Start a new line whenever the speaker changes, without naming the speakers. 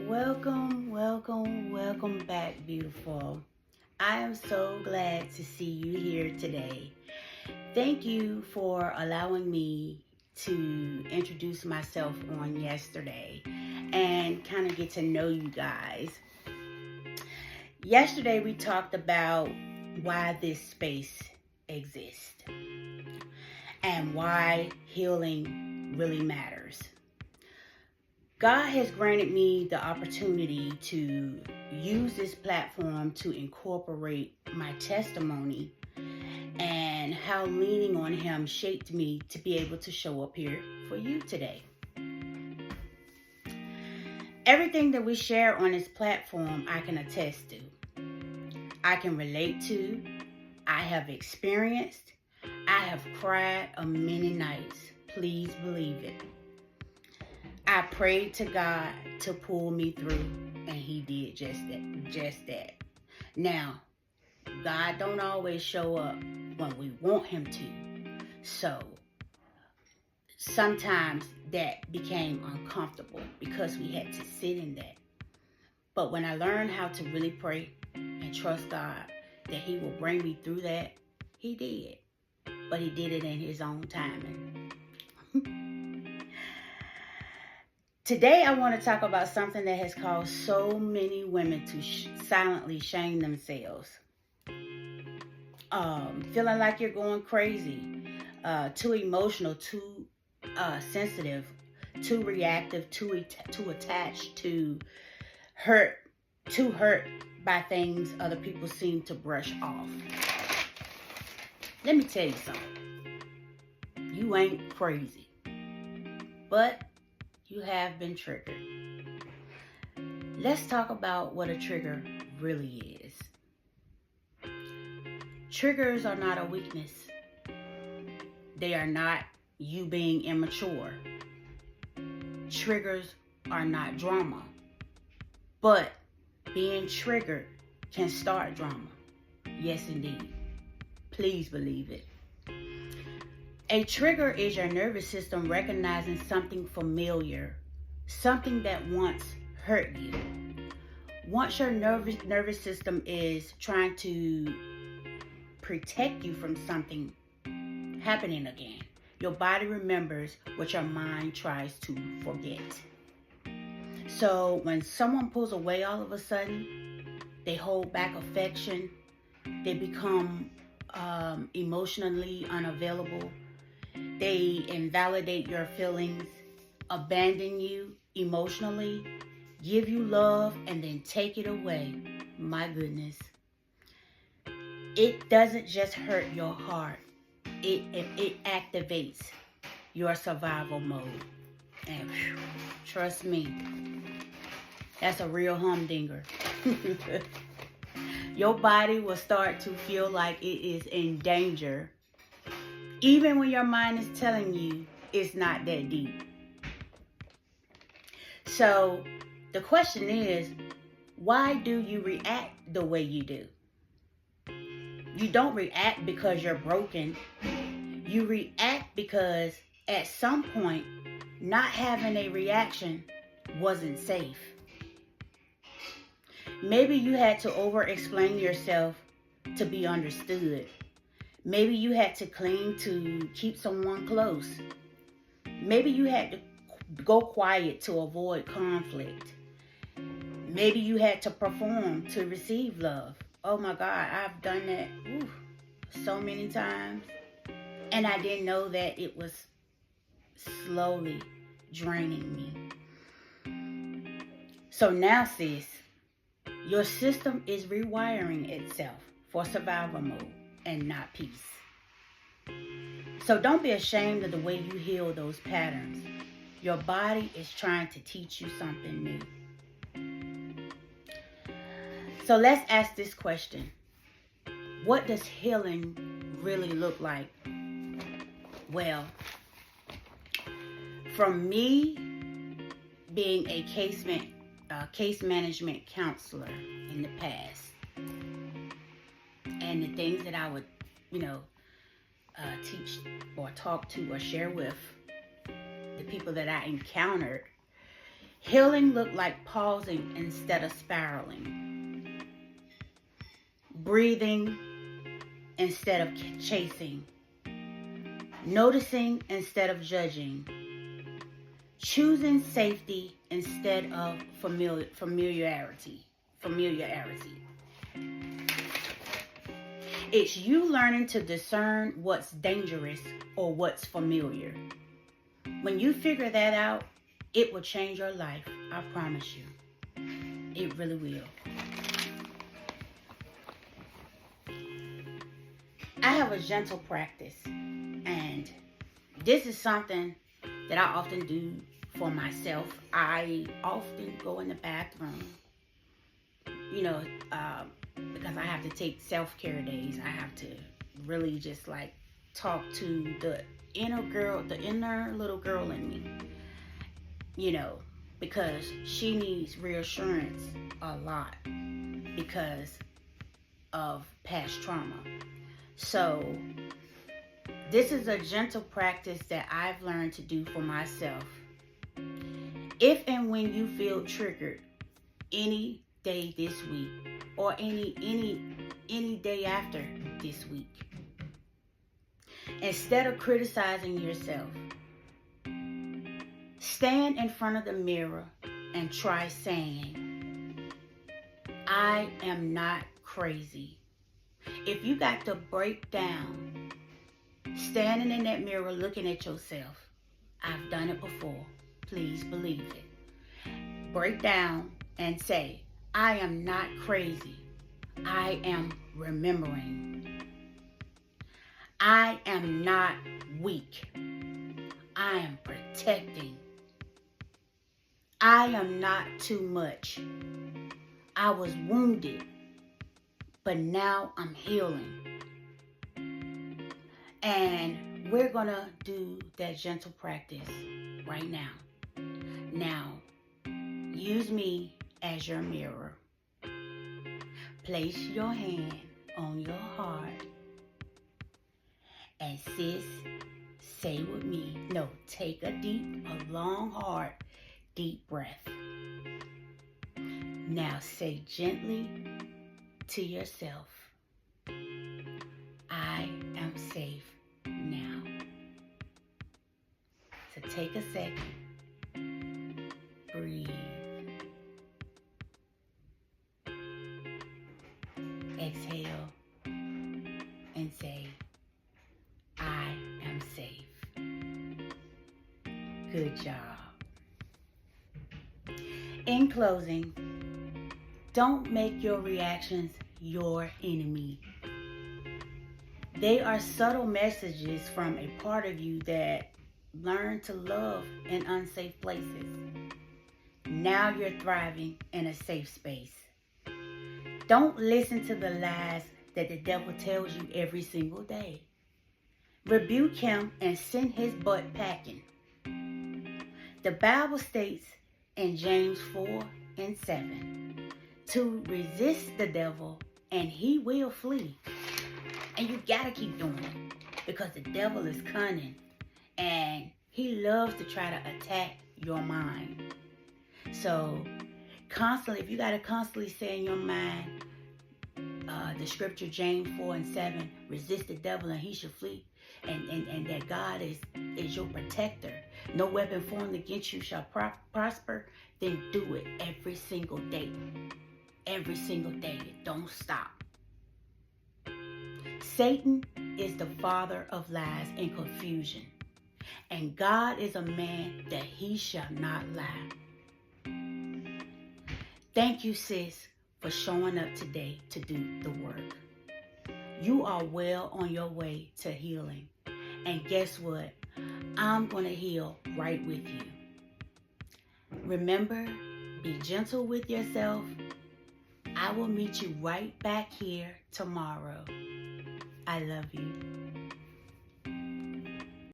Welcome back, beautiful. I am so glad to see you here today. Thank you for allowing me to introduce myself on yesterday and kind of get to know you guys. Yesterday, we talked about why this space exists and why healing really matters. God has granted me the opportunity to use this platform to incorporate my testimony and how leaning on Him shaped me to be able to show up here for you today. Everything that we share on this platform, I can attest to. I can relate to. I have experienced. I have cried a many nights. Please believe it. I prayed to God to pull me through, and He did just that. Now, God don't always show up when we want Him to. So, sometimes that became uncomfortable because we had to sit in that. But when I learned how to really pray and trust God that He will bring me through that, He did. But He did it in His own timing. Today, I want to talk about something that has caused so many women to silently shame themselves. Feeling like you're going crazy, too emotional, too sensitive, too reactive, too attached, too hurt by things other people seem to brush off. Let me tell you something. You ain't crazy, but you have been triggered. Let's talk about what a trigger really is. Triggers are not a weakness. They are not you being immature. Triggers are not drama. But being triggered can start drama. Yes, indeed. Please believe it. A trigger is your nervous system recognizing something familiar, something that once hurt you. Once your nervous system is trying to protect you from something happening again, your body remembers what your mind tries to forget. So when someone pulls away all of a sudden, they hold back affection, they become emotionally unavailable, they invalidate your feelings, abandon you emotionally, give you love, and then take it away. My goodness. It doesn't just hurt your heart. It activates your survival mode. And trust me, that's a real humdinger. Your body will start to feel like it is in danger, even when your mind is telling you it's not that deep. So the question is, why do you react the way you do? You don't react because you're broken. You react because at some point, not having a reaction wasn't safe. Maybe you had to over-explain yourself to be understood. Maybe you had to cling to keep someone close. Maybe you had to go quiet to avoid conflict. Maybe you had to perform to receive love. Oh my God, I've done that so many times. And I didn't know that it was slowly draining me. So now, sis, your system is rewiring itself for survival mode and not peace. So don't be ashamed of the way you heal those patterns. Your body is trying to teach you something new. So let's ask this question. What does healing really look like? Well, from me being a case management counselor in the past, and the things that I would, teach or talk to or share with the people that I encountered, Healing looked like pausing instead of spiraling, breathing instead of chasing, noticing instead of judging, choosing safety instead of familiarity. It's you learning to discern what's dangerous or what's familiar. When you figure that out, it will change your life. I promise you. It really will. I have a gentle practice, and this is something that I often do for myself. I often go in the bathroom, because I have to take self-care days. I have to really just like talk to the inner little girl in me, because she needs reassurance a lot because of past trauma. So this is a gentle practice that I've learned to do for myself. If and when you feel triggered any day this week or any day after this week, instead of criticizing yourself, stand in front of the mirror and try saying, I am not crazy. If you got to break down, standing in that mirror looking at yourself, I've done it before. Please believe it. Break down and say, I am not crazy. I am remembering. I am not weak. I am protecting. I am not too much. I was wounded, but now I'm healing. And we're going to do that gentle practice right now. Now, use me as your mirror. Place your hand on your heart. And sis, say with me, take a long, hard, deep breath. Now say gently to yourself, I am safe now. So take a second, breathe, exhale, and say, I am safe. Good job. In closing, don't make your reactions your enemy. They are subtle messages from a part of you that learned to love in unsafe places. Now you're thriving in a safe space. Don't listen to the lies that the devil tells you every single day. Rebuke him and send his butt packing. The Bible states in James 4:7 to resist the devil and he will flee. And you gotta keep doing it because the devil is cunning and he loves to try to attack your mind. So constantly, if you gotta constantly say in your mind the scripture James 4:7, resist the devil and he shall flee, and that God is your protector. No weapon formed against you shall prosper. Then do it every single day. Every single day. Don't stop. Satan is the father of lies and confusion. And God is a man that he shall not lie. Thank you, sis, for showing up today to do the work. You are well on your way to healing. And guess what? I'm going to heal right with you. Remember, be gentle with yourself. I will meet you right back here tomorrow. I love you.